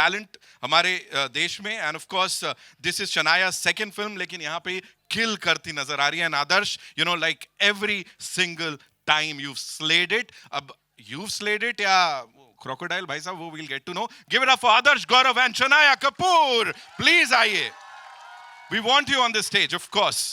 Talent हमारे देश में. And of course this is Shanaya second film, लेकिन यहाँ पे किल करती नजर आ रही है. And Adarsh, you know, like every single time you slayed it. अब यू स्लेड इट या क्रोकोडाइल भाई साहब, वो will get to know. Give it up for Adarsh Gaurav and Shanaya Kapoor. Please आइए. We want you on the stage, of course.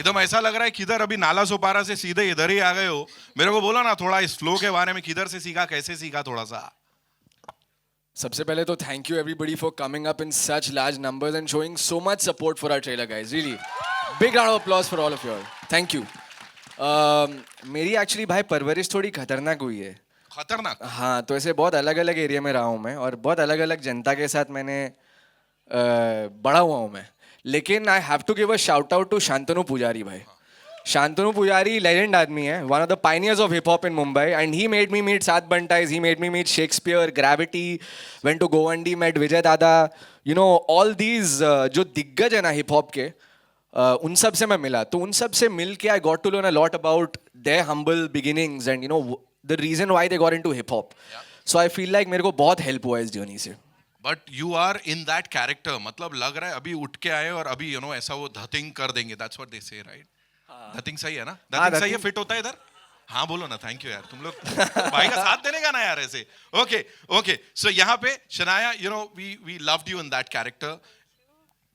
एकदम ऐसा लग रहा है किधर अभी नाला सोपारा से सीधे इधर ही आ गए हो. मेरे को बोला ना थोड़ा इस फ्लो के बारे में, किधर से सीखा, कैसे सीखा थोड़ा सा. सबसे पहले तो thank you everybody for coming up in such large numbers and showing so much support for our trailer guys. Really big round of applause for all of you all. Thank you. मेरी actually भाई परवरिश थोड़ी खतरनाक हुई है. खतरनाक? हाँ, तो ऐसे बहुत अलग अलग एरिया में रहा हूँ मैं, और बहुत अलग अलग जनता के साथ मैंने बड़ा हुआ हूँ मैं. लेकिन I have to give a shout out to Shantanu Pujari भाई. शांतनु पुजारी लेजेंड आदमी है, one of the pioneers of hip hop in Mumbai, and he made me meet Saat Bantaiz, he made me meet Shakespeare, Gravity, went to Govandi, met Vijay Dada, you know all these जो दिग्गज है ना hip hop के, उन सब से मैं मिला. तो उन सब से मिल के I got to learn a lot about their humble beginnings and you know the reason why they got into hip hop. So I feel like मेरे को बहुत हेल्प हुआ इस जर्नी से. But you are in that character, मतलब लग रहा है अभी उठ के आए और अभी यू नो ऐसा वो धतिंग कर देंगे. दैट्स व्हाट दे से, राइट? धतिंग सही है ना? धतिंग सही है, फिट होता है इधर. हाँ बोलो ना. थैंक यू यार, तुम लोग भाई का साथ देने का ना यार ऐसे. Okay okay. सो यहाँ पे Shanaya, you know we loved you in that character.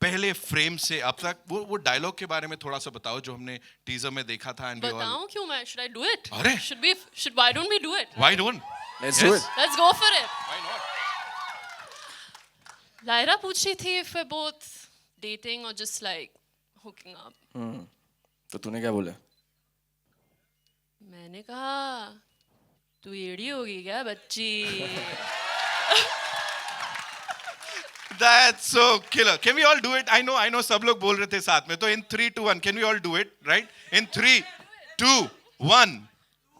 पहले फ्रेम से अब तक वो डायलॉग के बारे में थोड़ा सा बताओ जो हमने टीजर में देखा था. एंड बताऊं क्यों मैं? Should I do it? अरे why don't we do it? Why don't? Let's do it. Let's go for it. Why not? Lyra पूछ रही थी if we're both dating or just like hooking up. तो तूने क्या बोला? मैंने कहा तू एड़ी होगी क्या बच्ची? That's so killer. Can we all do it? I know सब लोग बोल रहे थे साथ में. तो in 3, 2, 1, can we all do it? Right? In 3, 2, 1.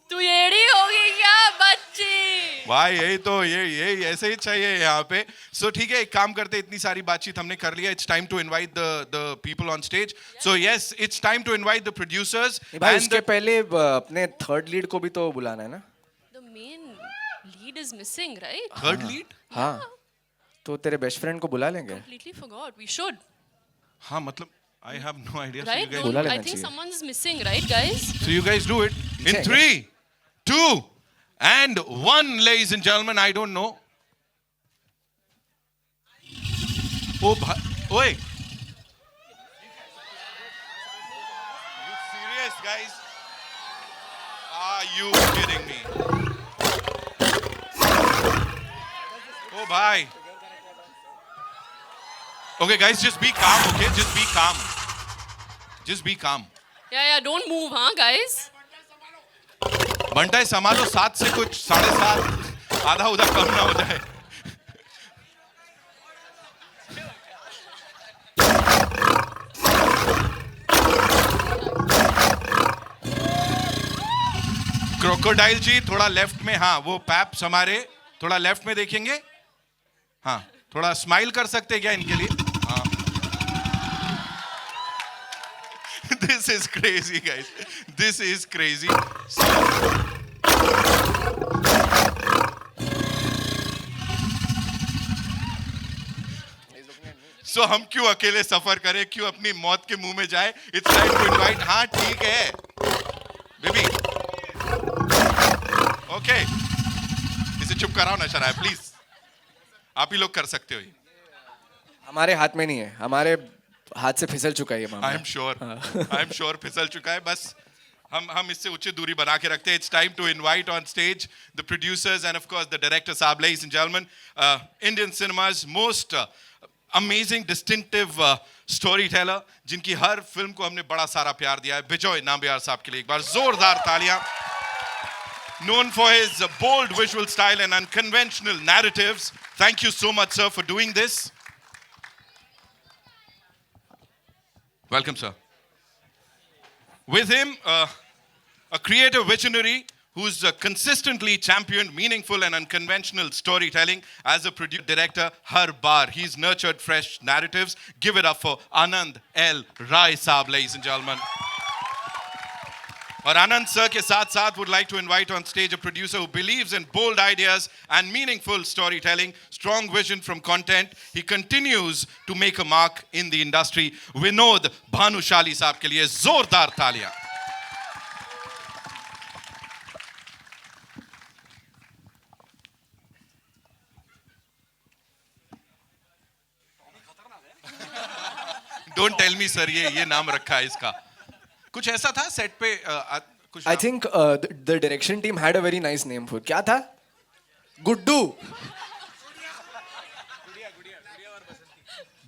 तू एड़ी होगी क्या बच्ची? भाई यही तो ये ऐसे ही चाहिए यहाँ पे. सो ठीक है, एक काम करते, इतनी सारी बातचीत हमने कर लिया. It's time to invite the people on stage. So yes, it's time to invite the producers. भाई उसके पहले अपने थर्ड लीड को भी तो बुलाना है ना. The main lead is missing, right? Third lead? हाँ, तो तेरे बेस्ट फ्रेंड को बुला लेंगे. Completely forgot. We should. हाँ मतलब I have no idea. So you Right? guys, बुला I लेना think चाहिए. someone's missing, right, guys? so you guys do it in Okay. 3, 2, and 1, ladies and gentlemen. I don't know. Oh, oi. You serious, guys? Are you kidding me? Oh, bhai. Okay, guys, just be calm, okay? Just be calm. Just be calm. Yeah, don't move, huh, guys? बंटाई संभालो, 7 से कुछ 7:30 आधा उधर कम ना हो जाए. Crocodile जी थोड़ा left में. हाँ, वो पैप्स हमारे थोड़ा लेफ्ट में देखेंगे. हाँ, थोड़ा स्माइल कर सकते हैं क्या इनके लिए? हाँ. This is crazy, guys. This is crazy. So हम क्यों अकेले सफर करें, क्यों अपनी मौत के मुंह में जाए? It's time to invite. हाँ ठीक है बेबी. Okay. इसे चुप कराओ ना शराय प्लीज. आप ही लोग कर सकते हो ये. हमारे हाथ में नहीं है, हमारे हाथ से फिसल चुका है ये मामला. आई एम श्योर फिसल चुका है. बस हम इससे उचित दूरी बना के रखते हैं. It's time to invite on stage the producers and of course the director साहब. Ladies and gentleman, Indian cinema's most amazing distinctive storyteller, जिनकी हर फिल्म को हमने बड़ा सारा प्यार दिया है, बिजॉय नाम्बियार साहब के लिए एक बार जोरदार तालियां. Known for his bold visual style and unconventional narratives, Thank you so much, sir, for doing this. Welcome, sir. With him, a creative visionary who's consistently championed meaningful and unconventional storytelling as a director Har Bar. He's nurtured fresh narratives. Give it up for Anand L. Rai Saab, ladies and gentlemen. और आनंद sir के साथ साथ would like to invite on stage a producer who believes in bold ideas and meaningful storytelling, strong vision from content. He continues to make a mark in the industry. Vinod Bhanushali साहब के लिए जोरदार तालियां. Don't tell me sir ये नाम रखा है इसका. कुछ ऐसा था सेट पे कुछ I think the direction team had a very nice name for. क्या था? गुड्डू.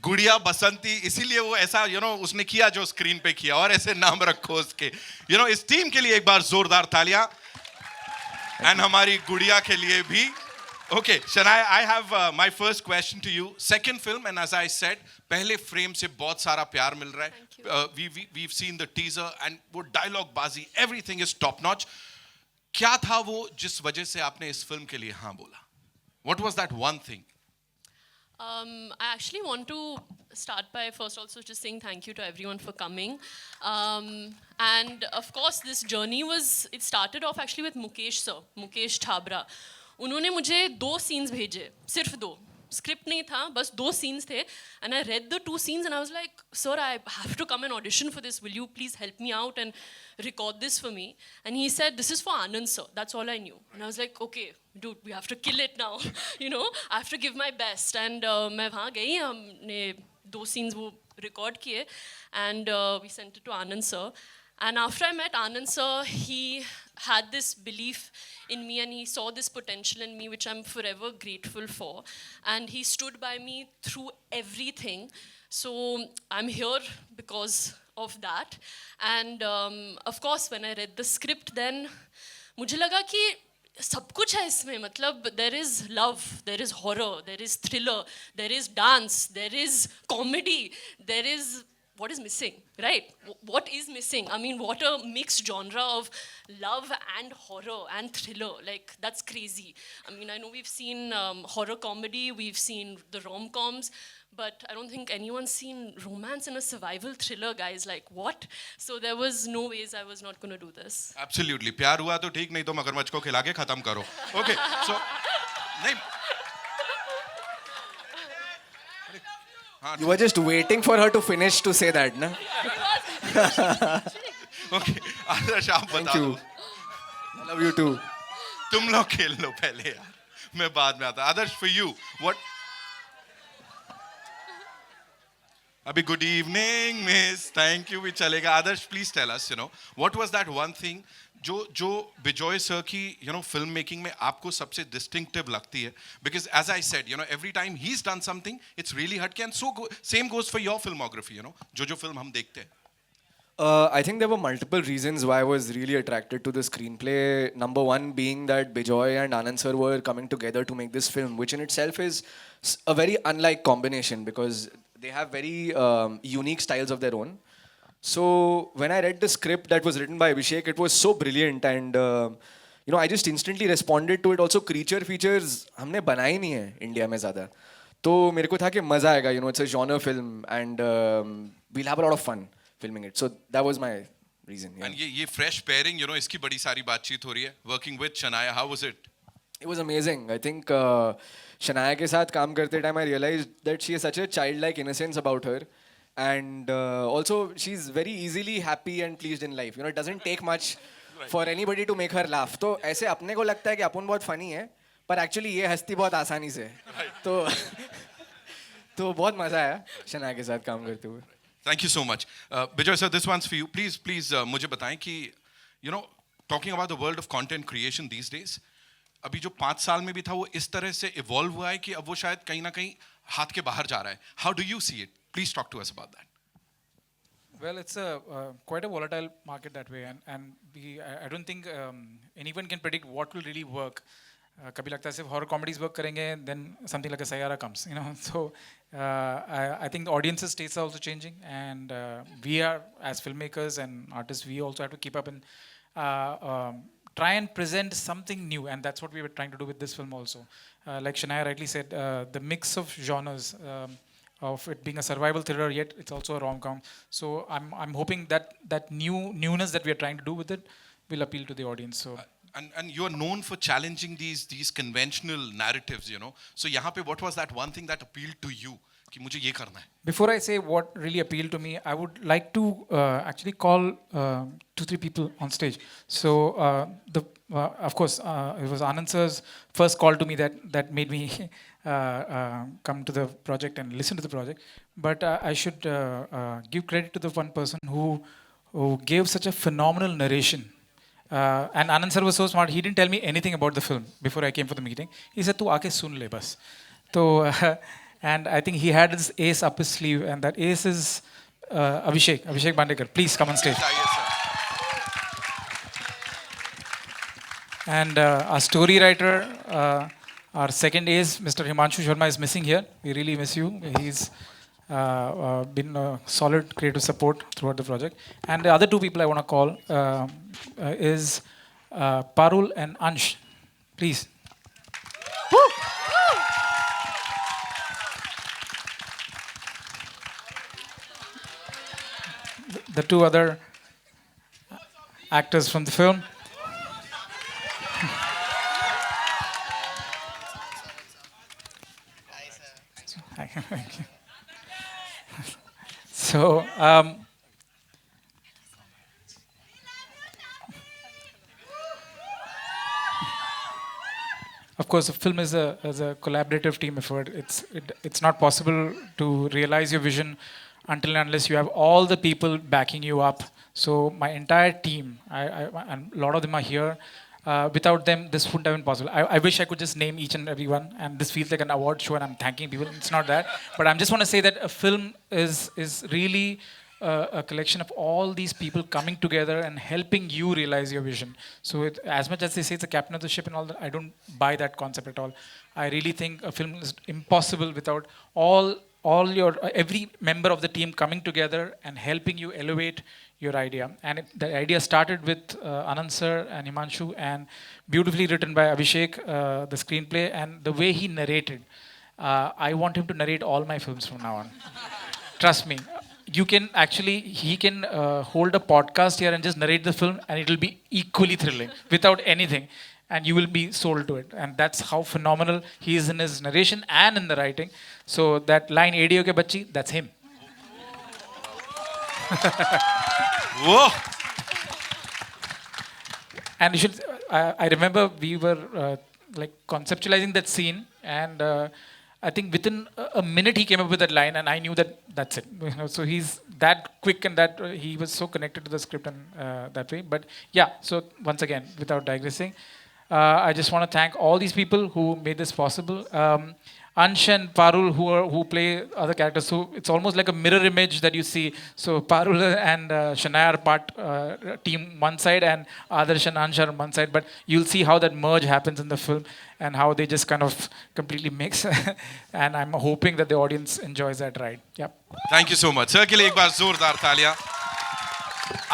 गुड़िया बसंती, इसीलिए वो ऐसा उसने किया जो स्क्रीन पे किया, और ऐसे नाम रखो उसके. इस टीम के लिए एक बार जोरदार तालियां. एंड हमारी गुड़िया के लिए भी. Okay, Shania, I have my first question to you. Second film, and as I said, पहले frame से बहुत सारा प्यार मिल रहा है. We've seen the teaser and वो dialogue बाजी, everything is top notch. क्या था वो जिस वजह से आपने इस फिल्म के लिए हाँ बोला? What was that one thing? I actually want to start by first also just saying thank you to everyone for coming. And of course, this journey it started off actually with Mukesh sir, Mukesh Thabra. उन्होंने मुझे 2 scenes भेजे, सिर्फ 2. Script नहीं था, बस 2 scenes थे. And I read the 2 scenes and I was like, sir, I have to come and audition for this. Will you please help me out and record this for me? And he said, this is for Anand sir. That's all I knew. And I was like, okay, dude, we have to kill it now. I have to give my best. And मैं वहाँ गई, हमने 2 scenes वो record किए. And we sent it to Anand sir. And after I met Anand sir, he had this belief in me and he saw this potential in me, which I'm forever grateful for. And he stood by me through everything. So I'm here because of that. And of course, when I read the script, then मुझे लगा कि सब कुछ है इसमें. मतलब there is love, there is horror, there is thriller, there is dance, there is comedy, there is what is missing, right? What is missing? I mean, what a mixed genre of love and horror and thriller. Like, that's crazy. I mean, I know we've seen horror comedy, we've seen the rom-coms, but I don't think anyone's seen romance in a survival thriller, guys. Like, what? So there was no ways I was not going to do this. Absolutely. प्यार हुआ तो ठीक, नहीं तो मगरमच्छ को खिला के खत्म करो. Okay, so नहीं. You were just waiting for her to finish to say that, na? Okay, आदर्श आप बता दो. I love you too. तुम लोग खेल लो पहले यार, मैं बाद में आता. आदर्श, for you, what? अभी good evening, miss. Thank you भी चलेगा. आदर्श, please tell us, what was that one thing जो बिजॉय सर की फिल्म मेकिंग में आपको सबसे डिस्टिंक्टिव लगती है? Because as I said every time he is done something it's really हटके, and so same goes for your filmography. जो film हम देखते हैं. I think there were multiple reasons why I was really attracted to the screenplay. Number one being that Bijoy and Anand sir were coming together to make this film, which in itself is a very unlike combination because they have very unique styles of their own. So when I read the script that was written by Abhishek, it was so brilliant and I just instantly responded to it. Also creature features हमने बनाए नहीं है India में ज़्यादा, तो मेरे को था कि मज़ा आएगा. It's a genre film and we'll have a lot of fun filming it. So that was my reason. Yeah. And ये fresh pairing, इसकी बड़ी सारी बातचीत हो रही है. Working with Shania, how was it? It was amazing. I think Shania के साथ काम करते time I realized that she has such a childlike innocence about her. And also she's very easily happy and pleased in life. It doesn't take much for anybody to make her laugh. तो ऐसे अपने को लगता है कि अपन बहुत funny है, पर actually ये हंसती बहुत आसानी से. तो बहुत मजा आया शनाया के साथ काम करते हुए. Thank you so much. Bijoy sir, this one's for you. Please मुझे बताएं कि talking about the world of content creation these days, अभी जो 5 साल में भी था वो इस तरह से evolve हुआ है कि अब वो शायद कहीं ना कहीं हाथ के बाहर जा रहा है. How do you see it? Please talk to us about that. Well, it's quite a volatile market that way, and I don't think anyone can predict what will really work. कभी लगता है सिर्फ हॉरर कॉमेडीज वर्क करेंगे, then something like a Sayara comes, you know. So I think the audience's tastes are also changing, and we are, as filmmakers and artists, we also have to keep up and try and present something new, and that's what we were trying to do with this film also. Like Shania rightly said, the mix of genres, of it being a survival thriller, yet it's also a rom-com. So I'm hoping that that newness that we are trying to do with it will appeal to the audience. So and you are known for challenging these conventional narratives, you know. So यहाँ पे what was that one thing that appealed to you कि मुझे ये करना है? before I say what really appealed to me, I would like to actually call 2-3 people on stage. So of course it was Anand sir's first call to me that made me come to the project and listen to the project. But I should give credit to the one person who gave such a phenomenal narration. And Anand sir was so smart. He didn't tell me anything about the film before I came for the meeting. He said, "Tu aake sun le bas." So, and I think he had his ace up his sleeve, and that ace is Abhishek Bandekar. Please come on stage. Yes, sir. And our story writer, our second ace, Mr. Himanshu Sharma, is missing here. We really miss you. He's been a solid creative support throughout the project. And the other two people I want to call is Parul and Ansh. Please. The two other actors from the film. Thank you. So, of course, the film is a collaborative team effort. It's not possible to realize your vision until and unless you have all the people backing you up. So my entire team, and a lot of them are here. Without them, this wouldn't have been possible. I wish I could just name each and every one, and this feels like an award show and I'm thanking people. It's not that. But I just want to say that a film is really a collection of all these people coming together and helping you realize your vision. So as much as they say it's a captain of the ship and all that, I don't buy that concept at all. I really think a film is impossible without every member of the team coming together and helping you elevate your idea. And the idea started with Anand sir and Himanshu, and beautifully written by Abhishek, the screenplay, and the way he narrated. I want him to narrate all my films from now on. Trust me. He can hold a podcast here and just narrate the film, and it will be equally thrilling without anything. And you will be sold to it. And that's how phenomenal he is in his narration and in the writing. So that line, "ADO ke bachchi," that's him. Whoa! And you should, I remember we were like conceptualizing that scene, and I think within a minute he came up with that line, and I knew that that's it. You know, so he's that quick, and that he was so connected to the script and that way. But yeah, so once again, without digressing, I just want to thank all these people who made this possible. Ansh and Parul who play other characters. So it's almost like a mirror image that you see. So Parul and Shania are part team one side, and Adarsh and Ansh are on one side. But you'll see how that merge happens in the film and how they just kind of completely mix. And I'm hoping that the audience enjoys that ride. Yep. Thank you so much. Sir, के लिए एक बार जोरदार तालियां.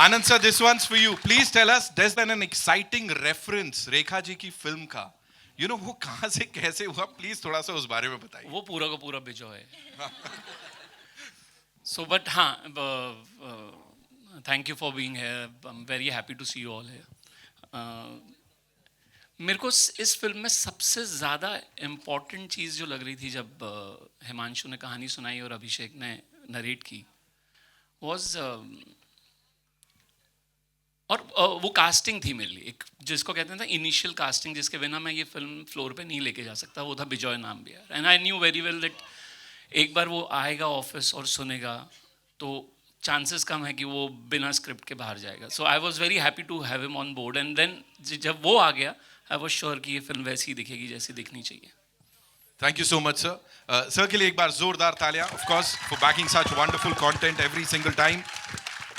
Anand sir, this one's for you. Please tell us, there's been an exciting reference Rekha ji की film का. You know, वो कहाँ से कैसे हुआ? Please थोड़ा सा उस बारे में बताइए. वो पूरा का पूरा बिजो है. So, but हाँ, thank you for being here. I'm very happy to see you all here. मेरे को इस फिल्म में सबसे ज़्यादा इम्पोर्टेंट चीज़ जो लग रही थी जब हिमांशु ने कहानी सुनाई और अभिषेक ने नरेट की was और वो कास्टिंग थी मेरे लिए, एक जिसको कहते हैं ना इनिशियल कास्टिंग, जिसके बिना मैं ये फिल्म फ्लोर पे नहीं लेके जा सकता. वो था बिजॉय नाम भी यार. And I knew very well that एक बार वो आएगा ऑफिस और सुनेगा तो चांसेस कम है कि वो बिना स्क्रिप्ट के बाहर जाएगा. So I was very happy to have him on board. And then जब वो आ गया आई वॉज श्योर कि ये फिल्म वैसी ही दिखेगी जैसी दिखनी चाहिए. Thank you so much, sir. Sir के लिए एक बार जोरदार तालियां. Of course, for backing such wonderful content every single time.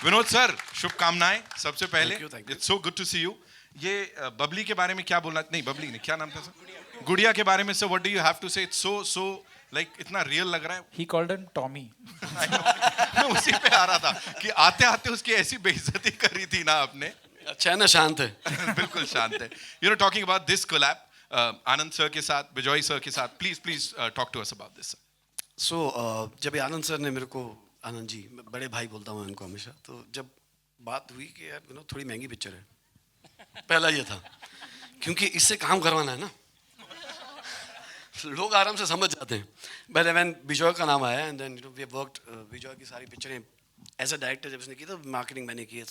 Vinod sir, शुभकामनाएं सबसे पहले. Thank you. It's so good to see you. ये बबली के बारे में क्या बोलना, नहीं बबली नहीं, क्या नाम था सर, गुड़िया के बारे में sir, what do you have to say? It's so like इतना रियल लग रहा है. He called him Tommy. मैं उसी पे आ रहा था कि आते आते उसकी ऐसी बेइज्जती करी थी ना आपने. अच्छा है ना, शांत है. बिल्कुल शांत है. You know, talking about this collab Anand sir के साथ, बिजॉय सर के साथ, please talk to us about this. So जब ये आनंद सर ने मेरे को, आनंद जी, मैं बड़े भाई बोलता हूँ इनको हमेशा, तो जब बात हुई कि यार यू नो थोड़ी महंगी पिक्चर है, पहला ये था, क्योंकि इससे काम करवाना है ना, लोग आराम से समझ जाते हैं. पहले वैन बिजॉय का नाम आया and then you know we worked, Bejoy की सारी पिक्चरें एज अ डायरेक्टर जब उसने की तो मार्केटिंग मैंने की,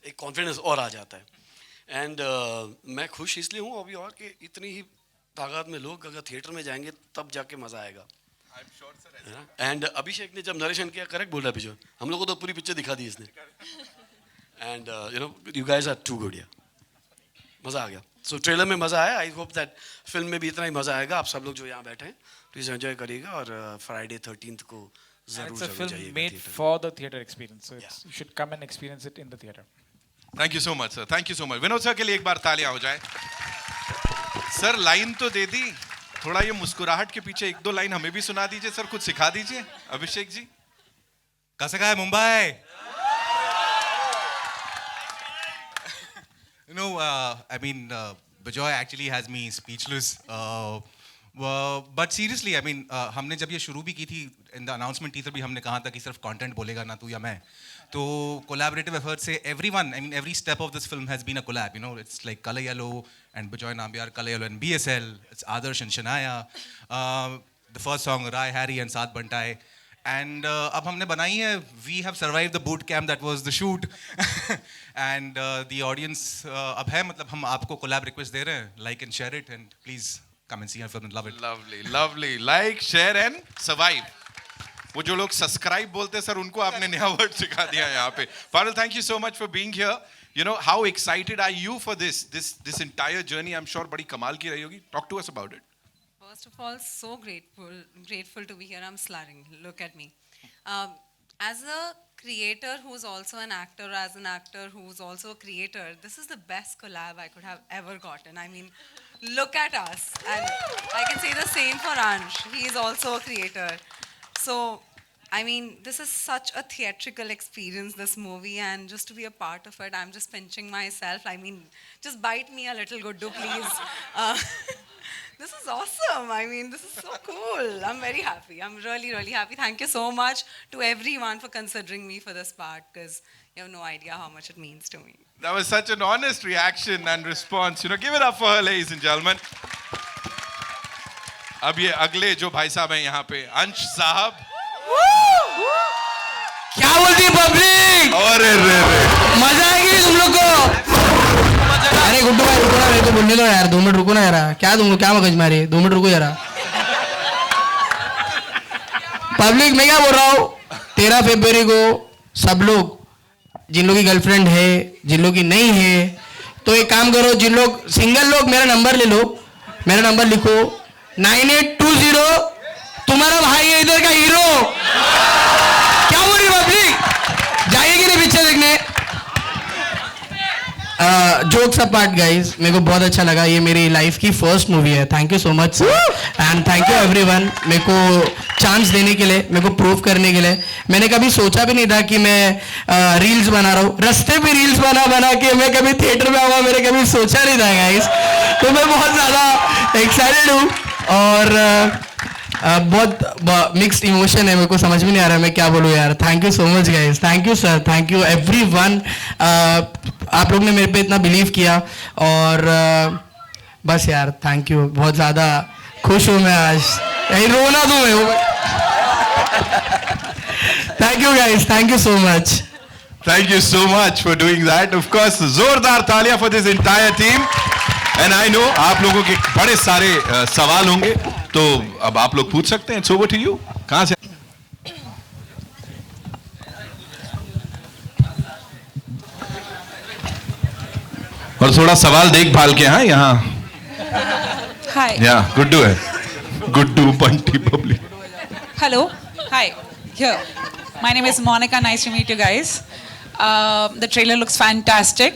एक कॉन्फिडेंस और आ जाता है. एंड मैं खुश इसलिए हूँ अभी और कि इतनी ही तादाद में लोग अगर थिएटर में जाएंगे तब जाके मज़ा आएगा. एंड अभिषेक ने जब नरेशन किया, करेक्ट बोल रहा बिजॉय, हम लोग को तो पूरी पिक्चर दिखा दी इसने. And you know you guys are too good. मज़ा आ गया. सो ट्रेलर में मज़ा आया. आई होप दैट फिल्म में भी इतना ही मज़ा आएगा. आप सब लोग जो यहाँ बैठे हैं प्लीज़ एंजॉय करिएगा और फ्राइडे 13th को And ज़रूर it's a ज़रूर film जाइएगा made थिएटर में. for the theater experience. So you should come and experience it in the theater. Thank you so much sir, thank you so much. Vinod sir के लिए एक बार तालियां हो जाए. सर लाइन तो दे दी, थोड़ा ये मुस्कुराहट के पीछे एक दो लाइन हमें भी सुना दीजिए सर, कुछ सिखा दीजिए. अभिषेक जी. कसं काय Mumbai? You know, I mean, Bijoy actually has me speechless. But seriously, I mean, हमने जब ये शुरू भी की थी, in the announcement teaser भी हमने कहा था कि सिर्फ content बोलेगा ना तू या मैं. तो collaborative effort से everyone, I mean, every step of this film has been a collab. You know, it's like Color Yellow and Bijoy Nambiar, Color Yellow and BSL. It's Adarsh and Shania. The first song, Rai, Harry and Saath Bantai. And अब हमने बनाई है, we have survived the boot camp that was the shoot. And the audience अब है, मतलब हम आपको collab request दे रहे हैं, like and share it and please come and see our film and love it. Lovely, lovely. Like, share and survive. वो जो लोग सब्सक्राइब बोलते हैं सर, उनको आपने नया वर्ड सिखा दिया यहाँ पे. Parul, thank you so much for being here. You know, how excited are you for this entire journey? I'm sure बड़ी कमाल की रही होगी. Talk to us about it. First of all, so grateful to be here. I'm slurring. Look at me. As a creator who's also an actor, as an actor who's also a creator, this is the best collab I could have ever gotten. I mean, look at us. And I can say the same for Ansh. He is also a creator. So, I mean, this is such a theatrical experience, this movie, and just to be a part of it, I'm just pinching myself. I mean, just bite me a little, Guddu, please. This is awesome. I mean, this is so cool. I'm very happy. I'm really, really happy. Thank you so much to everyone for considering me for this part, because you have no idea how much it means to me. That was such an honest reaction and response. You know, give it up for her, ladies and gentlemen. अब ये अगले जो भाई साहब हैं यहाँ पे, अंश साहब. क्या बोलती है पब्लिक? अरे रे मजा आएगी तुम लोग को. अरे गुड्डू भाई रुको ना, मेरे को बोलने दो यार, 2 मिनट रुको ना यार. क्या तुम लोग क्या मगज मारे, 2 मिनट रुको यार. पब्लिक मैं क्या बोल रहा हूँ, 13 फरवरी को सब लोग, जिन लोग की गर्लफ्रेंड है, जिन लोग की नहीं है, तो एक काम करो, जिन लोग सिंगल लोग मेरा नंबर ले लो, मेरा नंबर लिखो 9820. तुम्हारा भाई है इधर का हीरो. क्या बोल रही पब्लिक, जाइएगी नहीं पिक्चर देखने. जोक्स अपार्ट गाइस, मेरे को बहुत अच्छा लगा. ये मेरी लाइफ की फर्स्ट मूवी है. Thank you so much sir and thank you everyone, मेरे को चांस देने के लिए, मेरे को प्रूव करने के लिए. मैंने कभी सोचा भी नहीं था कि मैं रील्स बना रहा हूँ. रास्ते पे रील्स बना के मैं कभी थिएटर में आऊँगा, मैंने कभी सोचा नहीं था गाइस. तो मैं बहुत ज़्यादा एक्साइटेड हूँ और बहुत मिक्स्ड इमोशन है. मेरे को समझ में नहीं आ रहा है मैं क्या बोलूँ यार. Thank you so much guys. Thank you sir, thank you everyone. आप लोग ने मेरे पे इतना बिलीव किया और बस यार थैंक यू. बहुत ज़्यादा खुश हूँ मैं आज, यही रोना दूँ मैं. Thank you guys, thank you so much. Thank you so much for doing that. Of course, जोरदार तालियां for this entire team. And I know आप लोगों के बड़े सारे सवाल होंगे, तो अब आप लोग पूछ सकते हैं. It's over to you. कहाँ से? और थोड़ा सवाल देखभाल के. हाँ यहाँ. Hi. Yeah, गुड्डू है. Guddu Bunty public. Hello. Hi. Here. My name is Monica. Nice to meet you guys. The trailer looks fantastic.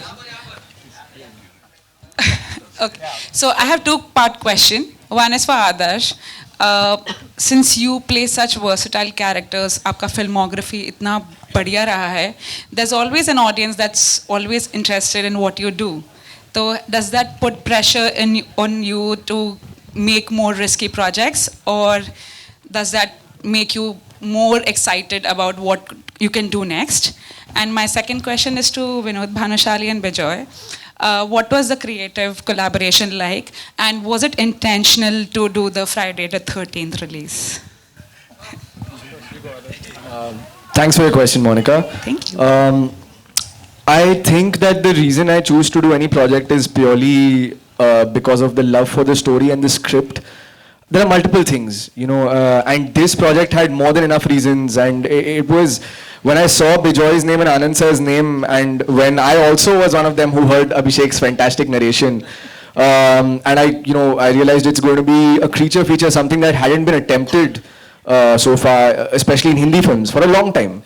Okay. So I have two-part question. One is for Adarsh. Since you play such versatile characters, आपका filmography इतना बढ़िया रहा है, there's always an audience that's always interested in what you do. So does that put pressure on you to make more risky projects, or does that make you more excited about what you can do next? And my second question is to Vinod Bhanushali and Bijoy. What was the creative collaboration like, and was it intentional to do the Friday the 13th release? Thanks for your question, Monica. Thank you. I think that the reason I choose to do any project is purely because of the love for the story and the script. There are multiple things, and this project had more than enough reasons. And it was when I saw Bijoy's name and Anand sir's name, and when I also was one of them who heard Abhishek's fantastic narration, and I realized it's going to be a creature feature, something that hadn't been attempted so far, especially in Hindi films, for a long time.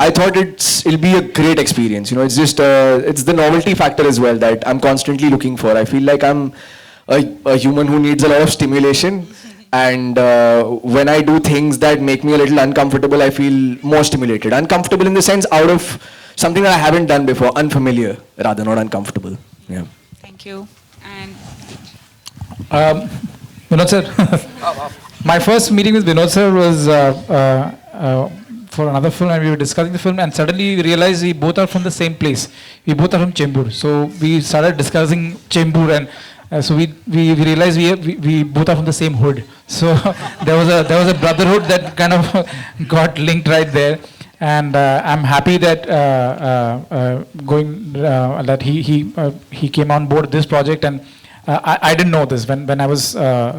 I thought it'll be a great experience. It's just it's the novelty factor as well that I'm constantly looking for. I feel like I'm a human who needs a lot of stimulation, and when I do things that make me a little uncomfortable, I feel more stimulated. Uncomfortable in the sense out of something that I haven't done before, unfamiliar rather, not uncomfortable. Yeah. Thank you. And Vinod sir, my first meeting with Vinod sir was for another film, and we were discussing the film, and suddenly we realized we both are from the same place. We both are from Chembur. So we started discussing Chembur, and so we realized we both are from the same hood. So there was a brotherhood that kind of got linked right there. And I'm happy that that he came on board this project, and I didn't know this when I was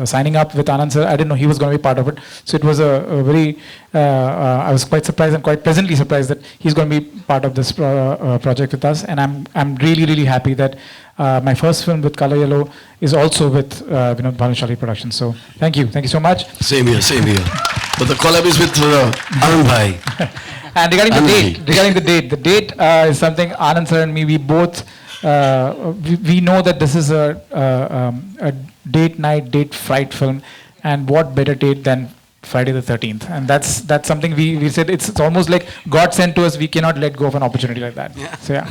signing up with Anand sir. I didn't know he was going to be part of it. So it was a very I was quite surprised and quite pleasantly surprised that he's going to be part of this project with us. And I'm really happy that my first film with Color Yellow is also with Vinod Bhanushali Productions. So thank you so much. Same here. But the collab is with Anand Bhai. And regarding the date is something Anand sir and me, we both we know that this is a date fright film, and what better date than Friday the 13th? And that's something we said it's almost like God sent to us. We cannot let go of an opportunity like that. Yeah. So yeah.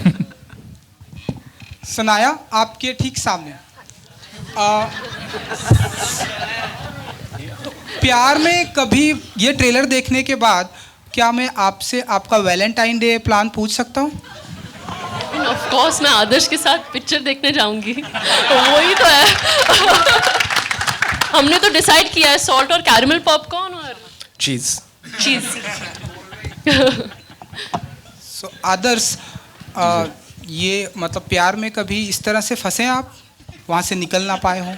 Sanaya आपके ठीक सामने तो प्यार में कभी ये trailer देखने के बाद क्या मैं आपसे आपका वैलेंटाइन डे प्लान पूछ सकता हूँ? ऑफ कोर्स मैं आदर्श के साथ पिक्चर देखने जाऊंगी. वही तो है. हमने तो डिसाइड किया है सॉल्ट और कैरमल पॉपकॉर्न और चीज. सो आदर्श ये मतलब प्यार में कभी इस तरह से फंसे आप वहाँ से निकल ना पाए हों?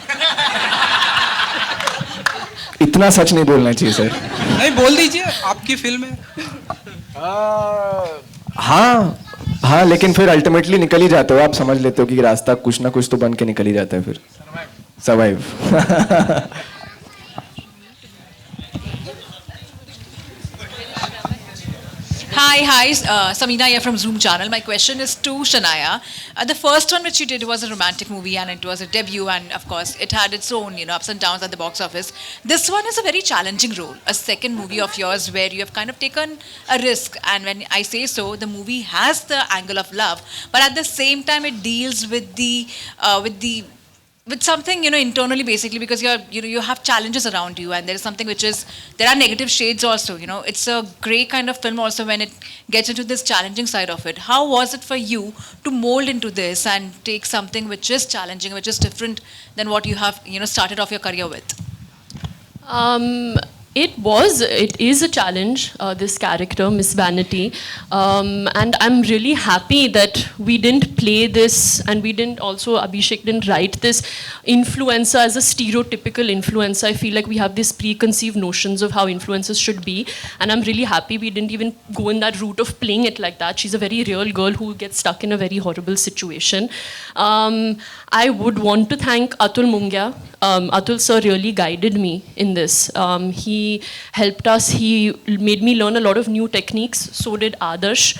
इतना सच नहीं बोलना चाहिए सर. नहीं बोल दीजिए, आपकी फिल्म है. हाँ लेकिन फिर अल्टीमेटली निकल ही जाते हो. आप समझ लेते हो कि रास्ता कुछ ना कुछ तो बन के निकल ही जाता है फिर. Survive. Hi, Samina here from Zoom channel. My question is to Shania. The first one which you did was a romantic movie, and it was a debut, and of course it had its own, ups and downs at the box office. This one is a very challenging role, a second movie of yours where you have kind of taken a risk, and when I say so, the movie has the angle of love, but at the same time it deals with with something internally, basically, because you have challenges around you, and there is something there are negative shades also. It's a great kind of film also when it gets into this challenging side of it. How was it for you to mold into this and take something which is challenging, which is different than what you have started off your career with? It is a challenge, this character, Miss Vanity. And I'm really happy that we didn't play this, and Abhishek didn't write this influencer as a stereotypical influencer. I feel like we have these preconceived notions of how influencers should be, and I'm really happy we didn't even go in that route of playing it like that. She's a very real girl who gets stuck in a very horrible situation. I would want to thank Atul Mungia. Atul sir really guided me in this. He helped us. He made me learn a lot of new techniques. So did Adarsh.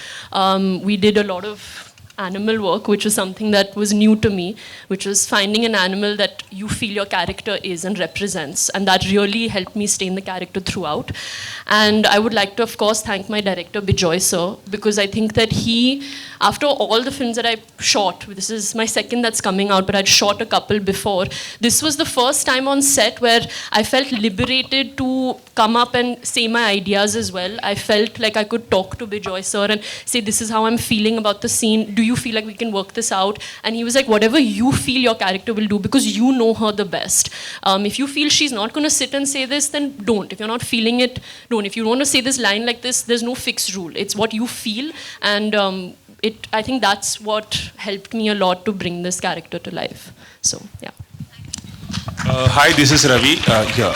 We did a lot of animal work, which was something that was new to me, which was finding an animal that you feel your character is and represents. And that really helped me stay in the character throughout. And I would like to, of course, thank my director, Bijoy sir, because I think that he, after all the films that I shot, this is my second that's coming out, but I'd shot a couple before, this was the first time on set where I felt liberated to come up and say my ideas as well. I felt like I could talk to Bijoy sir and say, this is how I'm feeling about the scene. Do you feel like we can work this out? And he was like, whatever you feel your character will do, because you know her the best. If you feel she's not going to sit and say this, then don't. If you're not feeling it, don't. If you want to say this line like this, there's no fixed rule. It's what you feel. And I think that's what helped me a lot to bring this character to life. So, yeah. Hi, this is Ravi here.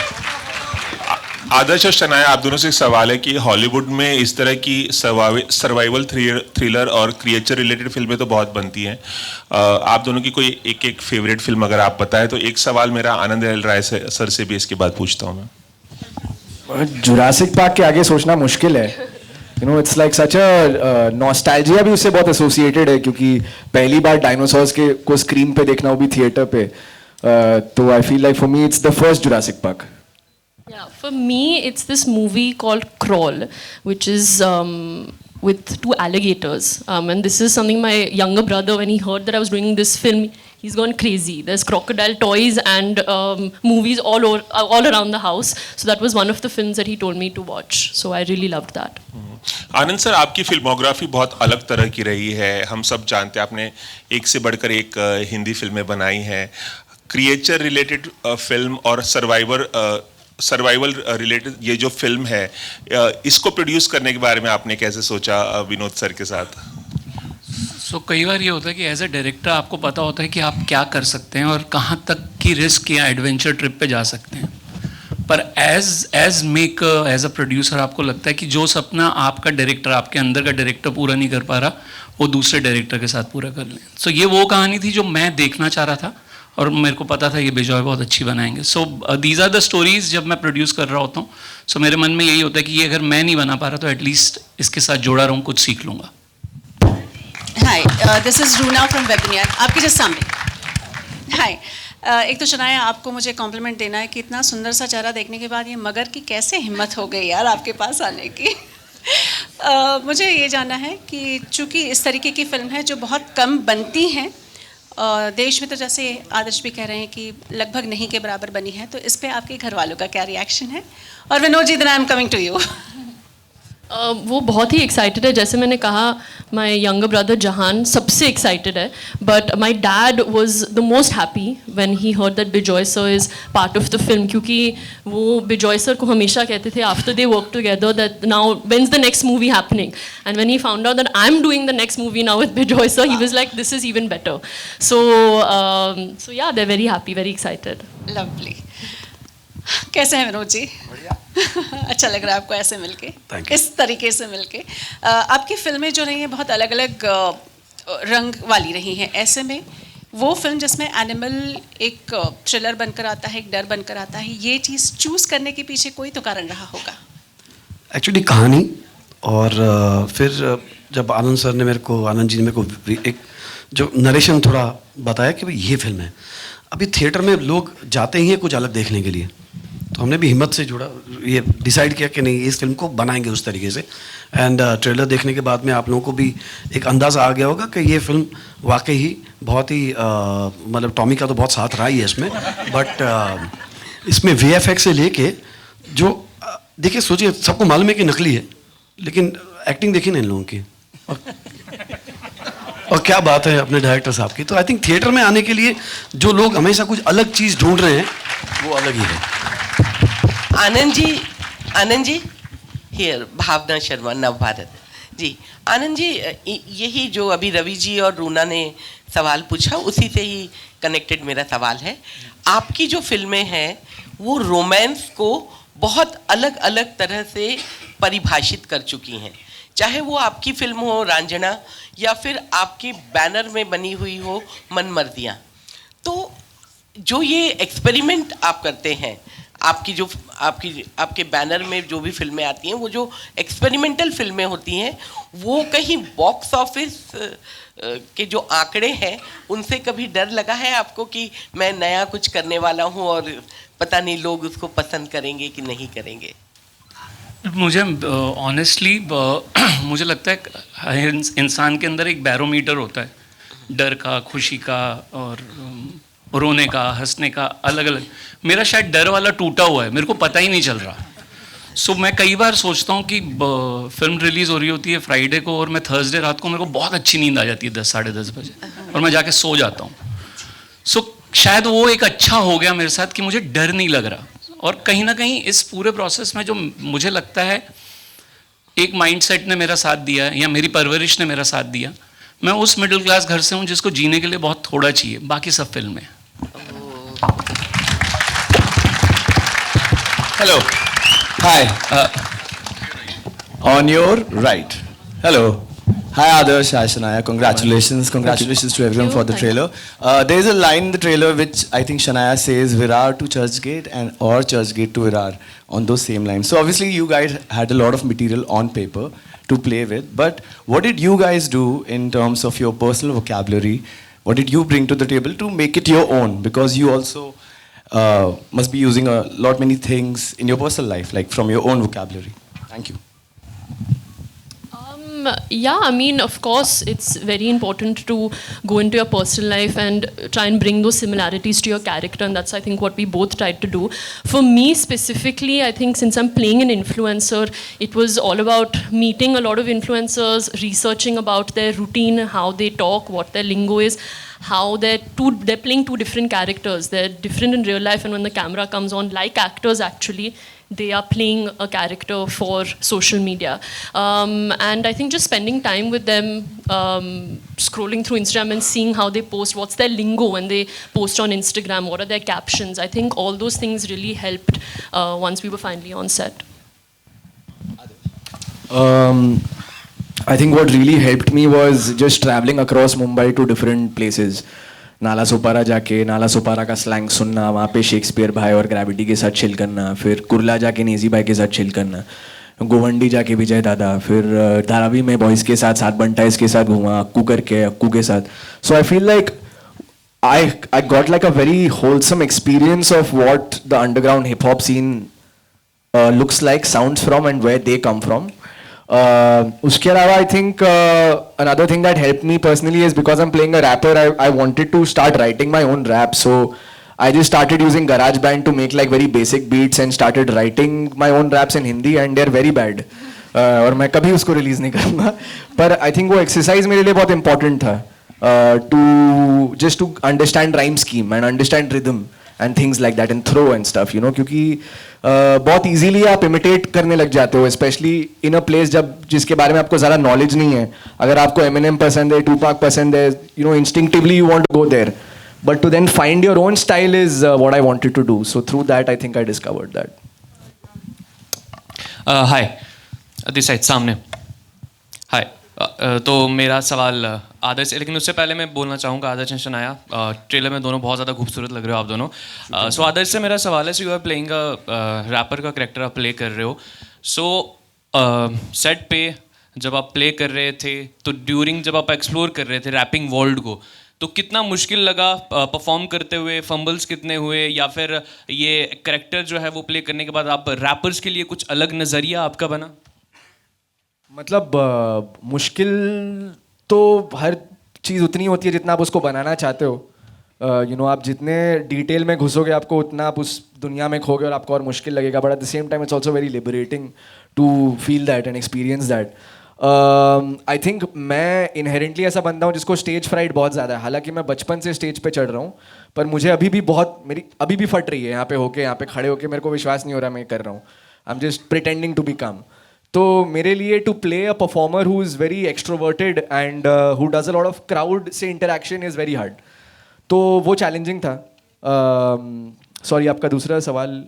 आदर्श और शनाया, आप दोनों से एक सवाल है कि Hollywood में इस तरह की सर्वाइवल थ्रिलर और क्रिएचर रिलेटेड फिल्में तो बहुत बनती हैं. आप दोनों की कोई एक फेवरेट फिल्म अगर आप बताएं तो. एक सवाल मेरा आनंद एल राय सर से भी इसके बाद पूछता हूं मैं. जुरासिक पार्क के आगे सोचना मुश्किल है. You no it's like such a nostalgia भी उससे बहुत एसोसिएटेड है, क्योंकि पहली बार डायनासोर्स को स्क्रीन पे देखना, वो भी थिएटर पे. तो आई feel like for me it's the first Jurassic park. Yeah, for me, it's this movie called Crawl, which is with 2 alligators. And this is something my younger brother, when he heard that I was doing this film, he's gone crazy. There's crocodile toys and movies all around the house. So that was one of the films that he told me to watch. So I really loved that. Anand sir, आपकी filmography बहुत अलग तरह की रही है. हम सब जानते हैं आपने एक से बढ़कर एक हिंदी फिल्में बनाई हैं. क्रिएचर रिलेटेड फिल्म और सर्वाइवल रिलेटेड ये जो फिल्म है, इसको प्रोड्यूस करने के बारे में आपने कैसे सोचा विनोद सर के साथ? सो कई बार ये होता है कि एज ए डायरेक्टर आपको पता होता है कि आप क्या कर सकते हैं और कहाँ तक की रिस्क या एडवेंचर ट्रिप पे जा सकते हैं. पर as maker, as a producer आपको लगता है कि जो सपना आपका डायरेक्टर, आपके अंदर का डायरेक्टर पूरा नहीं कर पा रहा, वो दूसरे डायरेक्टर के साथ पूरा कर लें. सो ये वो कहानी थी जो मैं देखना चाह रहा था और मेरे को पता था ये बिजॉय बहुत अच्छी बनाएंगे. So these are the stories जब मैं प्रोड्यूस कर रहा होता हूँ. सो मेरे मन में यही होता है कि ये अगर मैं नहीं बना पा रहा तो एटलीस्ट इसके साथ जोड़ा रहूँ, कुछ सीख लूँगा. हाय, दिस इज रूना फ्रॉम वेबिनियर, आपके जस्ट सामने. हाय, एक तो शनाया, आपको मुझे कॉम्प्लीमेंट देना है कि इतना सुंदर सा चेहरा देखने के बाद ये मगर की कैसे हिम्मत हो गई यार आपके पास आने की. मुझे ये जानना है कि चूँकि इस तरीके की फिल्म है जो बहुत कम बनती हैं देश में, तो जैसे आदर्श भी कह रहे हैं कि लगभग नहीं के बराबर बनी है, तो इस पे आपके घर वालों का क्या रिएक्शन है? और Vinod ji, then I am coming to you. वो बहुत ही एक्साइटेड है. जैसे मैंने कहा, माई यंगर ब्रदर जहान सबसे एक्साइटेड है, but my dad was the most happy when he heard that Bejoy sir is part of the film, क्योंकि वो बिजॉय सर को हमेशा कहते थे after they work together that now when is the next movie happening. And when he found out that I am doing the next movie now with Bejoy sir, he was like this is even better. So yeah, they are very happy, very excited. Lovely. कैसे हैं विनोद जी? अच्छा लग रहा है आपको ऐसे मिलके, इस तरीके से मिलके. आपकी फिल्में जो रही हैं बहुत अलग अलग रंग वाली रही हैं. ऐसे में वो फिल्म जिसमें एनिमल एक थ्रिलर बनकर आता है, एक डर बनकर आता है, ये चीज़ चूज़ करने के पीछे कोई तो कारण रहा होगा. एक्चुअली कहानी, और फिर जब आनंद जी ने मेरे को एक जो नरेशन थोड़ा बताया कि भाई ये फिल्म है. अभी थिएटर में लोग जाते ही हैं कुछ अलग देखने के लिए, तो हमने भी हिम्मत से जुड़ा, ये डिसाइड किया कि नहीं, इस फिल्म को बनाएंगे उस तरीके से. एंड ट्रेलर देखने के बाद में आप लोगों को भी एक अंदाज़ा आ गया होगा कि ये फिल्म वाकई ही बहुत ही मतलब टॉमी का तो बहुत साथ रहा ही है इसमें, बट इसमें VFX से लेके जो देखिए, सोचिए, सबको मालूम है कि नकली है, लेकिन एक्टिंग देखिए ना इन लोगों की, और क्या बात है अपने डायरेक्टर साहब की. तो आई थिंक थिएटर में आने के लिए जो लोग हमेशा कुछ अलग चीज़ ढूंढ रहे हैं, वो अलग ही है. आनंद जी हियर, भावना शर्मा, नव भारत जी. आनंद जी, यही जो अभी रवि जी और रूना ने सवाल पूछा, उसी से ही कनेक्टेड मेरा सवाल है. आपकी जो फिल्में हैं वो रोमांस को बहुत अलग अलग तरह से परिभाषित कर चुकी हैं, चाहे वो आपकी फिल्म हो रांझना या फिर आपके बैनर में बनी हुई हो मनमर्जियाँ. तो जो ये एक्सपेरिमेंट आप करते हैं, आपके बैनर में जो भी फिल्में आती हैं, वो जो एक्सपेरिमेंटल फिल्में होती हैं, वो कहीं बॉक्स ऑफिस के जो आंकड़े हैं उनसे कभी डर लगा है आपको कि मैं नया कुछ करने वाला हूँ और पता नहीं लोग उसको पसंद करेंगे कि नहीं करेंगे? मुझे ऑनेस्टली मुझे लगता है हर इंसान के अंदर एक बैरोमीटर होता है, डर का, खुशी का और रोने का, हंसने का, अलग अलग। मेरा शायद डर वाला टूटा हुआ है, मेरे को पता ही नहीं चल रहा। सो मैं कई बार सोचता हूँ कि फिल्म रिलीज़ हो रही होती है फ्राइडे को और मैं थर्सडे रात को, मेरे को बहुत अच्छी नींद आ जाती है 10 साढ़े 10 बजे और मैं जाके सो जाता हूँ। सो शायद वो एक अच्छा हो गया मेरे साथ कि मुझे डर नहीं लग रहा। और कहीं ना कहीं इस पूरे प्रोसेस में जो मुझे लगता है एक माइंडसेट ने मेरा साथ दिया है या मेरी परवरिश ने मेरा साथ दिया। मैं उस मिडिल क्लास घर से हूँ जिसको जीने के लिए बहुत थोड़ा चाहिए, बाकी सब फिल्म है। Hello. Hi. On your right. Hello. Hi Adarsh, hi Shania. Congratulations to everyone for the trailer. There is a line in the trailer which I think Shania says Virar to Churchgate and or Churchgate to Virar on those same lines. So obviously you guys had a lot of material on paper to play with, but what did you guys do in terms of your personal vocabulary? What did you bring to the table to make it your own? Because you also must be using a lot many things in your personal life, like from your own vocabulary. Thank you. Yeah, I mean, of course, it's very important to go into your personal life and try and bring those similarities to your character, and that's, I think, what we both tried to do. For me specifically, I think since I'm playing an influencer, it was all about meeting a lot of influencers, researching about their routine, how they talk, what their lingo is, how they're playing two different characters. They're different in real life, and when the camera comes on, like actors actually, they are playing a character for social media. And I think just spending time with them, scrolling through Instagram and seeing how they post, what's their lingo when they post on Instagram, what are their captions, I think all those things really helped once we were finally on set. I think what really helped me was just traveling across Mumbai to different places. Nala Sopara जाके नाला सोपारा का slang सुनना, वहाँ पे Shakespeare भाई और gravity के साथ chill करना, फिर कुर्ला जाके नेजी भाई के साथ चिल करना, गोवंडी जाके विजय दादा, फिर धारावी में बॉयज़ के साथ 7 बंटाइज के साथ घूमा, अक्कू करके अक्कू के साथ. So I feel like I got like a very wholesome experience of what the underground hip hop scene looks like, sounds from, and where they come from. Uske alawa, I think another thing that helped me personally is because I'm playing a rapper, I wanted to start writing my own rap. So I just started using GarageBand to make like very basic beats and started writing my own raps in Hindi, and they're very bad. और मैं कभी उसको release नहीं करूँगा, पर I think वो exercise मेरे लिए बहुत इंपॉर्टेंट था, to just to understand rhyme scheme and understand rhythm and things like that and throw and stuff, you know, क्योंकि बहुत easily आप imitate करने लग जाते हो, especially in a place जब जिसके बारे में आपको ज़्यादा knowledge नहीं है. अगर आपको Eminem पसंद है, Tupac पसंद है, you know, instinctively you want to go there, but to then find your own style is what I wanted to do. So through that I think I discovered that. Hi, this side सामने. Hi. तो मेरा सवाल आदर्श से, लेकिन उससे पहले मैं बोलना चाहूँगा आदर्श एंड शनाया, ट्रेलर में दोनों बहुत ज़्यादा खूबसूरत लग रहे हो आप दोनों. सो आदर्श से मेरा सवाल है, so you are playing rapper का कैरेक्टर आप प्ले कर रहे हो. सो सेट पे जब आप प्ले कर रहे थे, तो ड्यूरिंग जब आप एक्सप्लोर कर रहे थे रैपिंग वर्ल्ड को, तो कितना मुश्किल लगा परफॉर्म करते हुए, फंबल्स कितने हुए, या फिर ये कैरेक्टर जो है वो प्ले करने के बाद आप रैपर्स के लिए कुछ अलग नज़रिया आपका बना? मतलब मुश्किल तो हर चीज़ उतनी होती है जितना आप उसको बनाना चाहते हो. यू नो, आप जितने डिटेल में घुसोगे आपको उतना आप उस दुनिया में खोगे और आपको और मुश्किल लगेगा, but at the same time it's also very liberating to feel that and experience that. I think मैं इनहेरेंटली ऐसा बंदा हूँ जिसको स्टेज फ्राइट बहुत ज़्यादा है. हालांकि मैं बचपन से स्टेज पे चढ़ रहा हूँ, पर मुझे अभी भी अभी भी फट रही है यहाँ पे होके, यहाँ पे खड़े होके मेरे को विश्वास नहीं हो रहा मैं कर रहा हूँ. I am just pretending to be calm. तो मेरे लिए to play a performer who is very extroverted and who does a lot of crowd से इंटरेक्शन इज़ वेरी हार्ड. तो वो चैलेंजिंग था. सॉरी, आपका दूसरा सवाल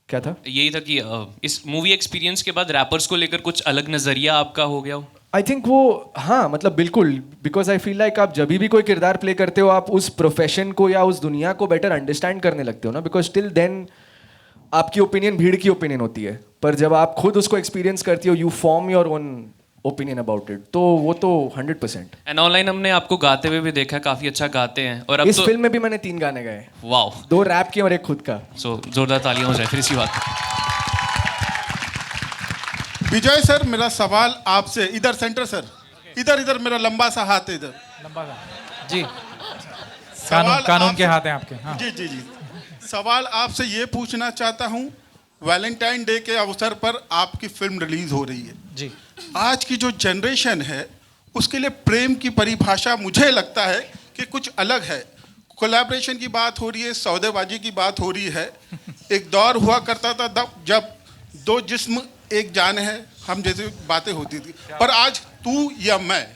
क्या था? यही था कि इस मूवी एक्सपीरियंस के बाद रैपर्स को लेकर कुछ अलग नज़रिया आपका हो गया हो? आई थिंक वो, हाँ, मतलब बिल्कुल, बिकॉज आई फील लाइक आप जब भी कोई किरदार प्ले करते हो आप उस प्रोफेशन को या उस दुनिया को बेटर अंडरस्टैंड करने लगते हो ना, बिकॉज टिल देन आपकी ओपिनियन भीड़ की ओपिनियन होती है, पर जब आप खुद उसको एक्सपीरियंस करती हो, you form your own opinion about it, तो वो तो 100%। एंड ऑनलाइन हमने आपको गाते हुए भी देखा है, काफी अच्छा गाते हैं। और अब इस तो फिल्म में भी मैंने 3 गाने गाए। वाओ, 2 रैप के और 1 खुद का। सो जोरदार तालियां हो जाए फिर इसी बात पे। विजय सर, मेरा सवाल आपसे, इधर सेंटर सर, इधर मेरा लंबा सा हाथ है इधर। लंबा सा जी, कानून के हाथ हैं आपके। हाँ। जी। सवाल आपसे ये पूछना चाहता हूँ, वैलेंटाइन डे के अवसर पर आपकी फिल्म रिलीज हो रही है जी। आज की जो जनरेशन है उसके लिए प्रेम की परिभाषा मुझे लगता है कि कुछ अलग है। कोलैबोरेशन की बात हो रही है, सौदेबाजी की बात हो रही है। एक दौर हुआ करता था जब 2 जिस्म एक जान है, हम जैसी बातें होती थी, पर आज तू या मैं।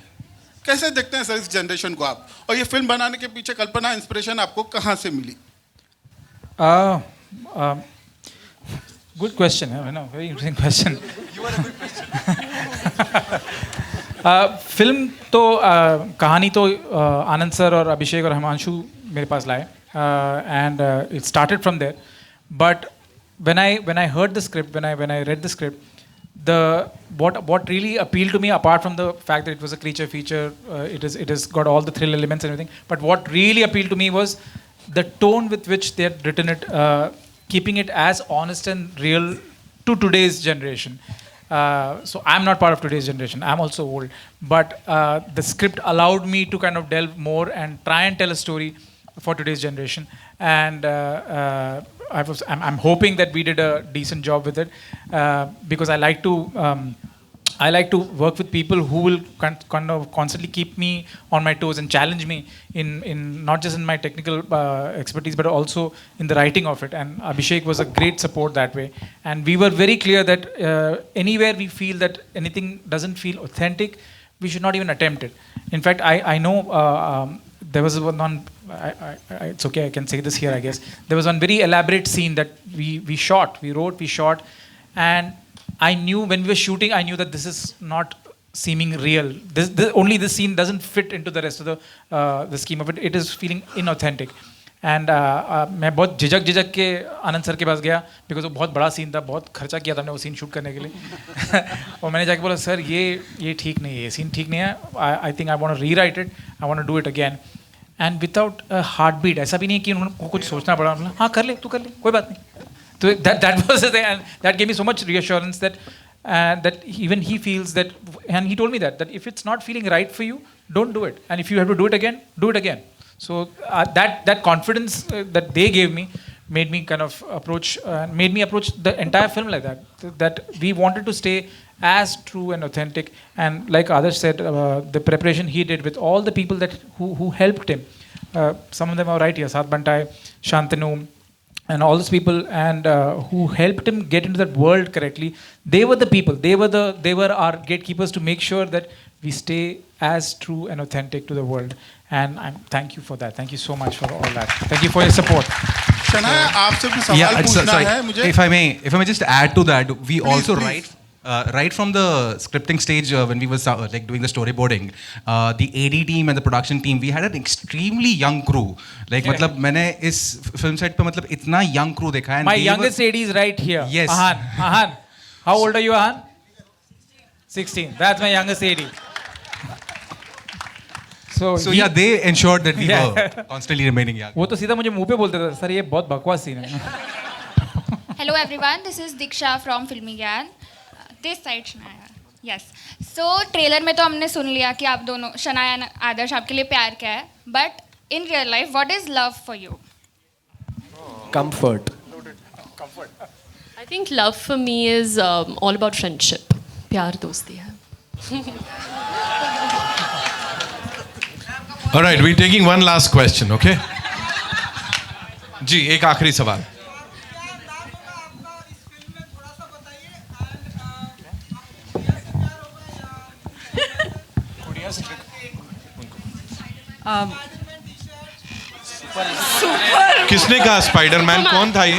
कैसे देखते हैं सर इस जनरेशन को आप, और ये फिल्म बनाने के पीछे कल्पना, इंस्पिरेशन आपको कहाँ से मिली? Good question. Very interesting question. Film तो कहानी तो आनंद सर और अभिषेक और हिमांशु मेरे पास लाए, and it started from there. But when I heard the script, when I read the script, what really appealed to me, apart from the fact that it was a creature feature, it has got all the thrill elements and everything, but what really appealed to me was the tone with which they had written it, keeping it as honest and real to today's generation. So I'm not part of today's generation. I'm also old. But the script allowed me to kind of delve more and try and tell a story for today's generation. And I'm hoping that we did a decent job with it, because I like to work with people who will kind of constantly keep me on my toes and challenge me in not just in my technical expertise, but also in the writing of it. And Abhishek was a great support that way. And we were very clear that anywhere we feel that anything doesn't feel authentic, we should not even attempt it. In fact, I know there was one, it's okay, I can say this here, I guess. There was one very elaborate scene that we wrote, we shot, and I knew when we were shooting, I knew that this is not seeming real. Only this scene doesn't fit into the rest of the scheme of it. It is feeling inauthentic. And मैं बहुत झिझक के आनंद sir के पास गया, because वो बहुत बड़ा scene था, बहुत खर्चा किया था हमने वो सीन शूट करने के लिए। और मैंने जाके बोला, सर ये ठीक नहीं है, ये सीन ठीक नहीं है, I think I want to rewrite it, I want to do it again. And without a heartbeat, ऐसा भी नहीं है कि उनको कुछ सोचना पड़ा, हाँ कर ले, तू कर ले, कोई बात नहीं। So that was the thing, and that gave me so much reassurance that that even he feels that, and he told me that if it's not feeling right for you, don't do it, and if you have to do it again, do it again. So that confidence that they gave me made me kind of approach the entire film like that we wanted to stay as true and authentic. And like Adarsh said, the preparation he did with all the people who helped him, some of them are right here, Sath Bantai, Shantanu, and all those people, and who helped him get into that world correctly. They were the people, they were our gatekeepers to make sure that we stay as true and authentic to the world. And thank you for that. Thank you so much for all that. Thank you for your support. Shanaya, आपसे भी सवाल पूछना है मुझे. If I may just add to that, we also right from the scripting stage, when we were like doing the storyboarding, the AD team and the production team, we had an extremely young crew. Like मतलब मैंने इस film set पे मतलब इतना young crew देखा है. My youngest AD is right here. Yes. Ahan. How old are you, Ahan? 16. That's my youngest AD. So yeah, they ensured that we were constantly remaining young. वो तो सीधा मुझे मुंह पे बोलते थे, सर ये बहुत बकवास सीन है. Hello everyone, this is Diksha from Filmi Gyan. This side Shanaya. Yes. So trailer में तो हमने सुन लिया कि आप दोनों, शनाया आदर्श, आपके लिए प्यार क्या है. But in real life, what is love for you? Comfort. I think love for me is all about friendship. प्यार दोस्ती है. All right, we're taking one last question, okay? जी, एक आखिरी सवाल. किसने कहा स्पाइडरमैन? कौन था ये?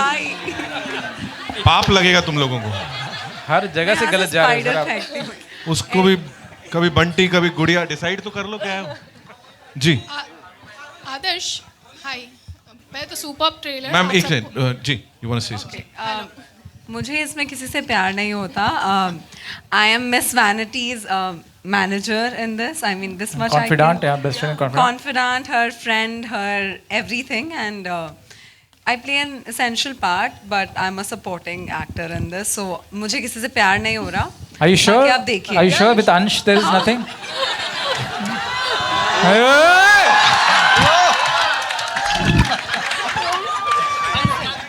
पाप लगेगा तुम लोगों को. हर जगह से गलत जा रहे हैं सर आप. उसको भी कभी बंटी कभी गुड़िया, डिसाइड तो कर लो क्या है. जी आदर्श, हाय. मैं तो सुपर्ब ट्रेलर. मैम एक मिनट, जी, you want to say something? मुझे इसमें किसी से प्यार नहीं होता. I am Miss Vanity's manager in this. I mean, this much Confidant, I can. yeah, best friend confidant. Confidant, her friend, her everything, and I play an essential part, but I'm a supporting actor in this. So मुझे किसी से प्यार नहीं हो रहा. Are you sure? बाकी आप देखिए. Are you sure with Ansh there is nothing?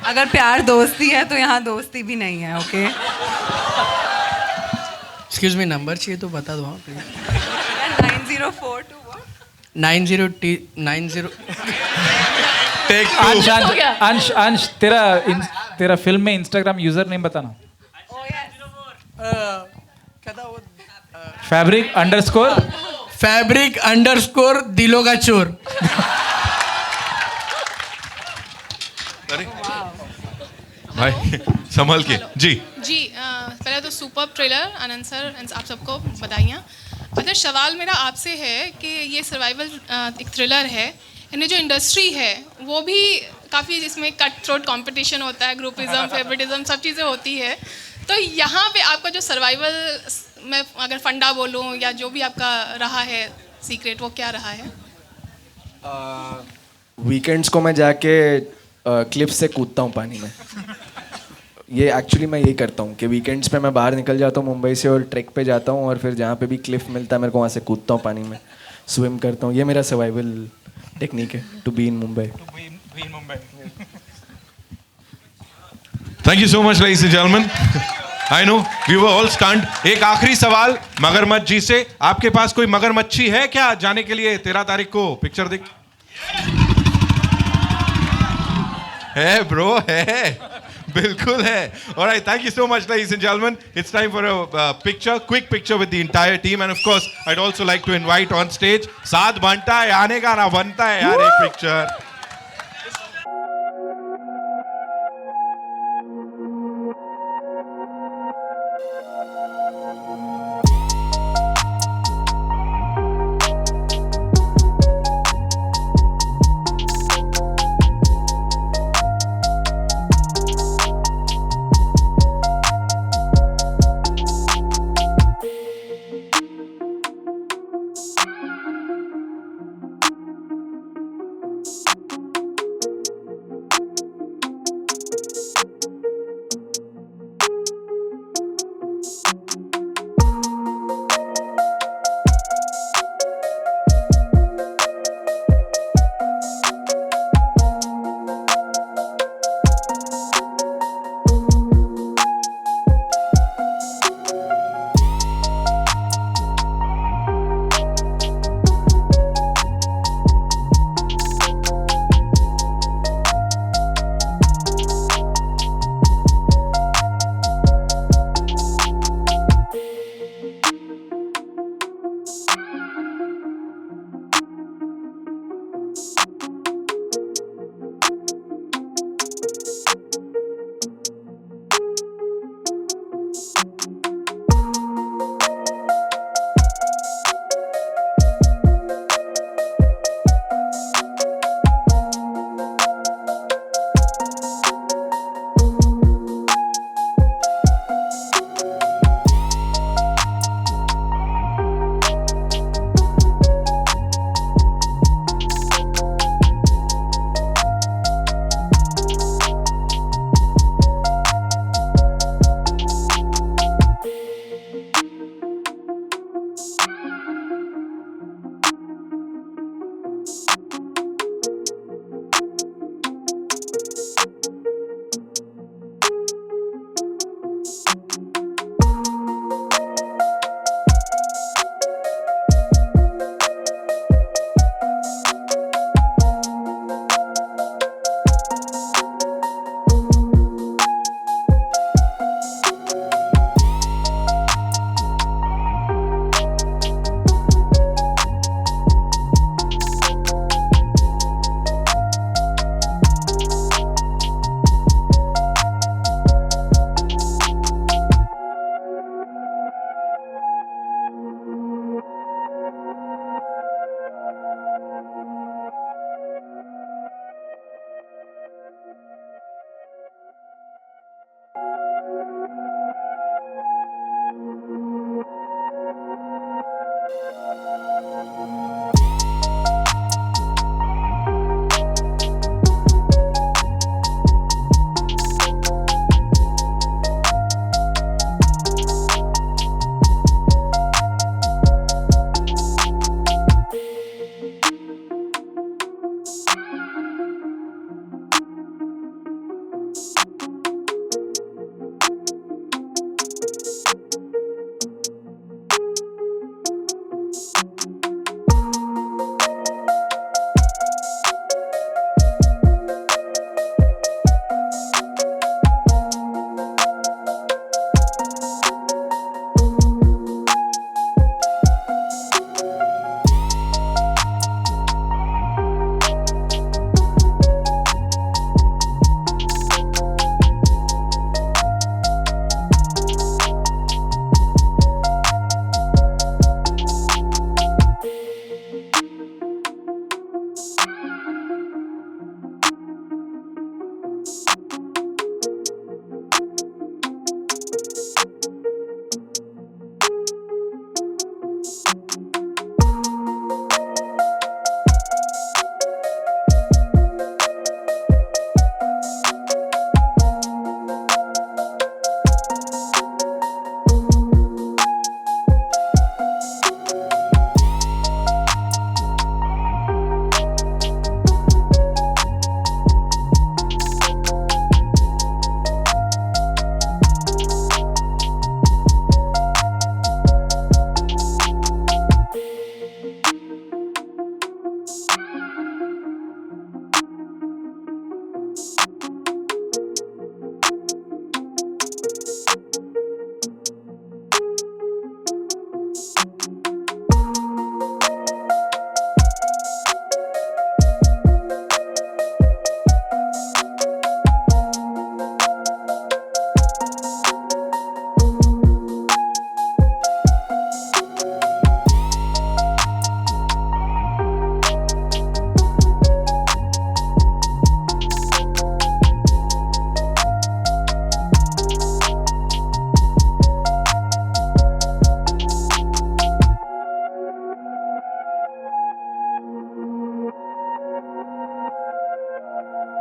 अगर प्यार दोस्ती है तो यहाँ दोस्ती भी नहीं है. ओके. एक्सक्यूज मी, नंबर चाहिए तो बता दो. 904 to what? 90. अंश तेरा फिल्म में इंस्टाग्राम यूजर नेम बताना. फैब्रिक__ दिलों का चोर. भाई संभल के जी. पहले तो सुपर ट्रेलर आनंद सर आप सबको बधाइयाँ. अदर सवाल मेरा आपसे है कि ये सर्वाइवल एक थ्रिलर है, यानी जो इंडस्ट्री है वो भी काफ़ी जिसमें कट थ्रोट कंपटीशन होता है, ग्रुपिज्म, फेवरेटिज्म, सब चीज़ें होती है. तो यहाँ पे आपका जो सर्वाइवल में अगर फंडा बोलूँ या जो भी आपका रहा है सीक्रेट, वो क्या रहा है? वीकेंड्स को मैं जाके क्लिप्स से कूदता हूँ पानी में. ये एक्चुअली मैं यही करता हूँ कि वीकेंड्स पे मैं बाहर निकल जाता हूँ मुंबई से और ट्रैक पे जाता हूँ और फिर जहाँ पे भी क्लिफ मिलता है मेरे को वहाँ से कूदता हूँ पानी में, स्विम करता हूँ. ये मेरा सर्वाइवल टेक्निक है to be in Mumbai. Thank you so much ladies and gentlemen. I know we were all stunned. एक आखिरी सवाल मगरमच्छ जी से. आपके पास कोई मगरमच्छी है क्या जाने के लिए 13 तारीख को पिक्चर देख? है ब्रो, है, बिल्कुल है. Alright, thank you so much ladies and gentlemen. It's time for a quick picture with the entire team, and of course I'd also like to invite on stage साथ बनता है आने का ना बनता है यार एक पिक्चर.